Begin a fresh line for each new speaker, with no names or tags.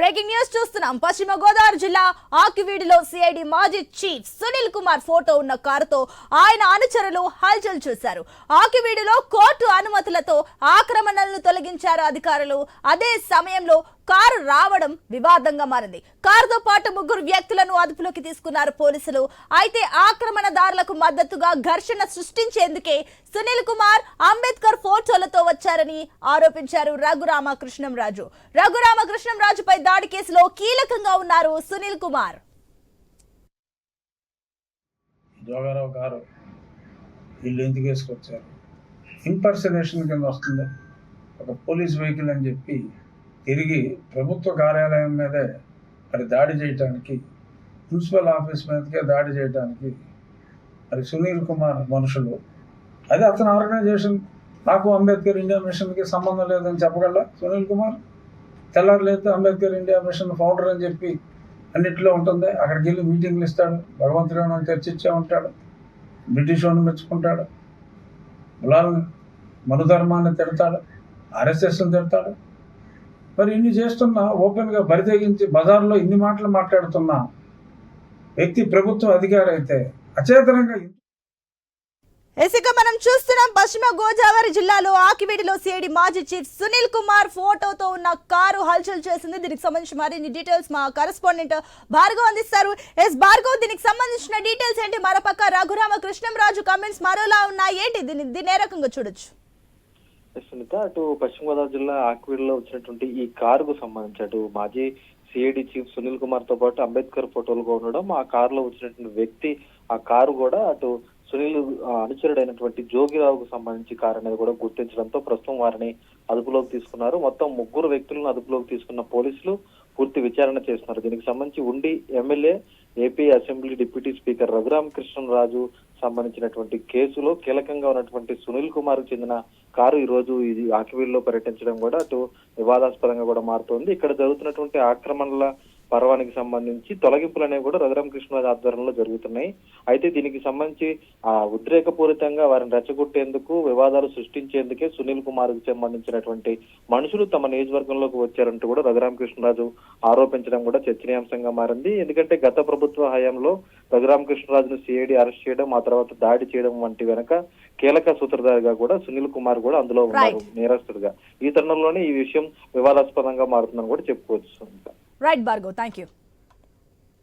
Breaking news చూస్తున్నాం. పశ్చిమ గోదావరి జిల్లా ఆకివీడిలో సిఐడి మాజీ చీఫ్ సునీల్ కుమార్ ఫోటో ఉన్న కారుతో ఆయన అనుచరులు హల్చల్ చేశారు. ఆకివీడిలో కోర్టు అనుమతులతో ఆక్రమణలను తొలగించారు అధికారులు. అదే సమయంలో కారు రావడం వివాదంగా మారింది. కారుతో పాటు 3 వ్యక్తులను అదుపులోకి తీసుకున్నారు పోలీసులు. అయితే ఆక్రమణదారులకు మద్దతుగా ఘర్షణ సృష్టించేందుకే సునీల్ కుమార్ అంబేద్కర్ ఫోటోలతో వచ్చారని ఆరోపించారు రఘురామకృష్ణంరాజుపై దాడి కేసులో కీలకంగా ఉన్నారు సునీల్ కుమార్.
జోగారావు గారు వీళ్ళు ఎందుకు వేసుకొచ్చారు? ఇంపర్సనేషన్ కింద వస్తుంది. ఒక పోలీస్ వెహికల్ అని చెప్పి తిరిగి ప్రభుత్వ కార్యాలయం మీదే మరి దాడి చేయడానికి, మున్సిపల్ ఆఫీస్ మీదకే దాడి చేయడానికి మరి సునీల్ కుమార్ మనుషులు, అదే అతని ఆర్గనైజేషన్. నాకు అంబేద్కర్ ఇండియా మిషన్కి సంబంధం లేదని చెప్పగల సునీల్ కుమార్ తెల్లారలేదు అంబేద్కర్ ఇండియా మిషన్ ఫౌండర్ అని చెప్పి అన్నింటిలో ఉంటుంది. అక్కడికి వెళ్ళి మీటింగ్లు ఇస్తాడు, భగవంతుడు చర్చించే ఉంటాడు, బ్రిటిష్ వాడిని మెచ్చుకుంటాడు, కులాలను మనుధర్మాన్ని తిడతాడు, ఆర్ఎస్ఎస్ని తిడతాడు. మరి ఇన్ని చేస్తున్నా, ఓపెన్గా బరితెగించి బజార్లో ఇన్ని మాటలు మాట్లాడుతున్న వ్యక్తి ప్రభుత్వ అధికారి అయితే అచేతనంగా.
ఇక మనం చూస్తున్నాం పశ్చిమ గోదావరి జిల్లాలో ఆకివీడిలో సిఐడి మాజీ చీఫ్ సునీల్ కుమార్ ఫోటోతో ఉన్న కారు హల్చల్ చేసింది. దీనికి సంబంధించి మరిన్ని డీటెయిల్స్ మా కరెస్పాండెంట్ భార్గవ్ అందిస్తారు. భార్గవ్, దీనికి సంబంధించిన డీటెయిల్స్ ఏంటి? మరోపక్క రఘురామకృష్ణంరాజు కామెంట్స్ మరోలా ఉన్నాయి, ఏంటి దీన్ని ఏ రకంగా చూడొచ్చు?
సునీత, అటు పశ్చిమ గోదావరి జిల్లా ఆకివీడిలో వచ్చినటువంటి ఈ కారుకు సంబంధించి అటు మాజీ సిఐడి చీఫ్ సునీల్ కుమార్ తో పాటు అంబేద్కర్ ఫోటోలుగా ఉండడం, ఆ కారులో వచ్చినటువంటి వ్యక్తి, ఆ కారు కూడా అటు సునీల్ అనుచరుడైనటువంటి జోగిరావుకు సంబంధించి కారు అనేది కూడా గుర్తించడంతో ప్రస్తుతం వారిని అదుపులోకి తీసుకున్నారు. మొత్తం 3 వ్యక్తులను అదుపులోకి తీసుకున్న పోలీసులు పూర్తి విచారణ చేస్తున్నారు. దీనికి సంబంధించి ఉండి MLA, AP assembly deputy speaker Raghurama Krishnam Raju సంబంధించినటువంటి కేసులో కీలకంగా ఉన్నటువంటి సునీల్ కుమార్ కు చెందిన కారు ఈ రోజు ఇది ఆకివీడిలో పర్యటించడం కూడా అటు వివాదాస్పదంగా కూడా మారుతోంది. ఇక్కడ జరుగుతున్నటువంటి ఆక్రమణల పర్వానికి సంబంధించి తొలగింపులు అనేవి కూడా రఘురామకృష్ణరాజు ఆధ్వర్యంలో జరుగుతున్నాయి. అయితే దీనికి సంబంధించి ఉద్రేకపూరితంగా వారిని రెచ్చగొట్టేందుకు, వివాదాలు సృష్టించేందుకే సునీల్ కుమార్ కు సంబంధించినటువంటి మనుషులు తమ నియోజకవర్గంలోకి వచ్చారంటూ కూడా రఘురామకృష్ణరాజు ఆరోపించడం కూడా చర్చనీయాంశంగా మారింది. ఎందుకంటే గత ప్రభుత్వ హయాంలో రఘురామకృష్ణరాజును సిఐడి అరెస్ట్ చేయడం, ఆ తర్వాత దాడి చేయడం వంటి వెనక కీలక సూత్రధారిగా కూడా సునీల్ కుమార్ కూడా అందులో ఉన్నారు, నేరస్తుడిగా. ఈ తరుణంలోనే ఈ విషయం వివాదాస్పదంగా మారుతుందని కూడా చెప్పుకోవచ్చు.
Right Bhargav, thank you.